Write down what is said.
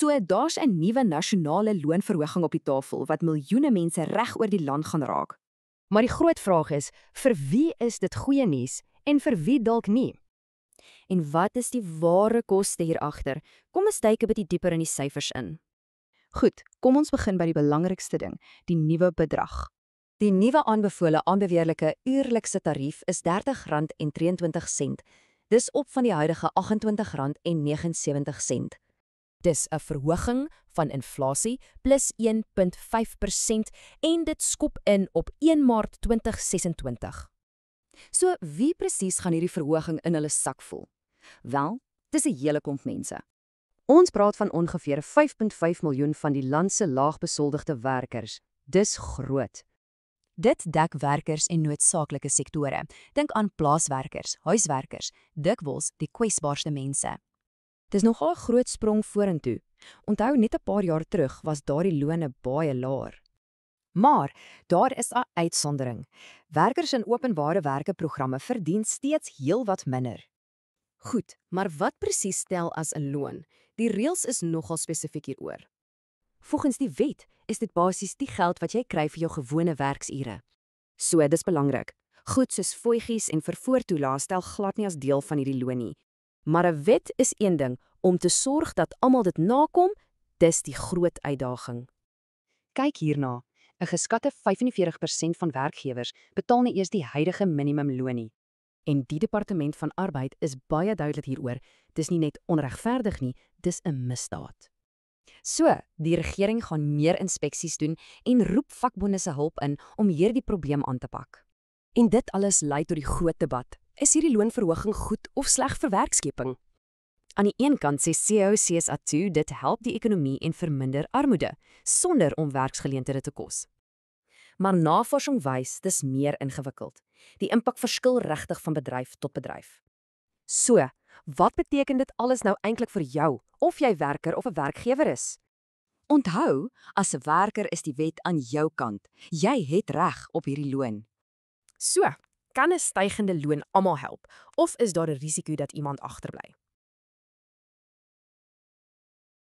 So daar's 'n nuwe nasionale loonverhoging op die tafel wat miljoene mense reg oor die land gaan raak. Maar die groot vraag is, vir wie is dit goeie nuus en vir wie dalk nie? En wat is die ware koste hier agter? Kom ons duik 'n bietjie dieper in die syfers in. Goed, kom ons begin by die belangrikste ding, die nuwe bedrag. Die nuwe aanbevole aanbeweerlike uurlikse tarief is R30,23. Dis op van die huidige R28,79. Dis 'n verhoging van inflasie plus 1,5% en dit skop in op 1 Maart 2026. So wie presies gaan hierdie verhoging in hulle sak voel? Wel, dis 'n hele klomp mense. Ons praat van ongeveer 5,5 miljoen van die land se laagbesoldigde werkers. Dis groot. Dit dek werkers en noodsaaklike sektore. Dink aan plaaswerkers, huiswerkers, dikwels die kwesbaarste mense. Dis nogal 'n groot sprong vorentoe. Onthou net 'n paar jaar terug was daardie lone baie laer. Maar daar is 'n uitsondering. Werkers in openbare werkeprogramme verdien steeds heelwat minder. Goed, maar wat presies stel as 'n loon? Die reëls is nogal spesifiek hieroor. Volgens die wet is dit basies die geld wat jy kry vir jou gewone werksure. So, dis belangrik. Goed soos voetjies en vervoertoelaas stel glad nie as deel van hierdie loon nie. Maar 'n wet is een ding, om te sorg dat almal dit nakom, dis die groot uitdaging. Kyk hierna. 'n Geskatte 45% van werkgewers betaal nie eers die huidige minimumloon nie. En die Departement van Arbeid is baie duidelik hieroor. Dis nie net onregverdig nie, dis 'n misdaad. So, die regering gaan meer inspeksies doen en roep vakbonde se hulp in om hierdie probleem aan te pak. En dit alles lei tot die groot debat. Is hierdie loonverhoging goed of sleg vir werkskeping? Aan die een kant sê CEO CSA2 dit help die ekonomie en verminder armoede, sonder om werksgeleenthede te kos. Maar navorsing wys dis meer ingewikkeld. Die impak verskil regtig van bedryf tot bedryf. So, wat beteken dit alles nou eintlik vir jou, of jy werker of 'n werkgewer is? Onthou, as 'n werker is die wet aan jou kant. Jy het reg op hierdie loon. So, kan 'n stygende loon almal help, of is daar 'n risiko dat iemand agterbly?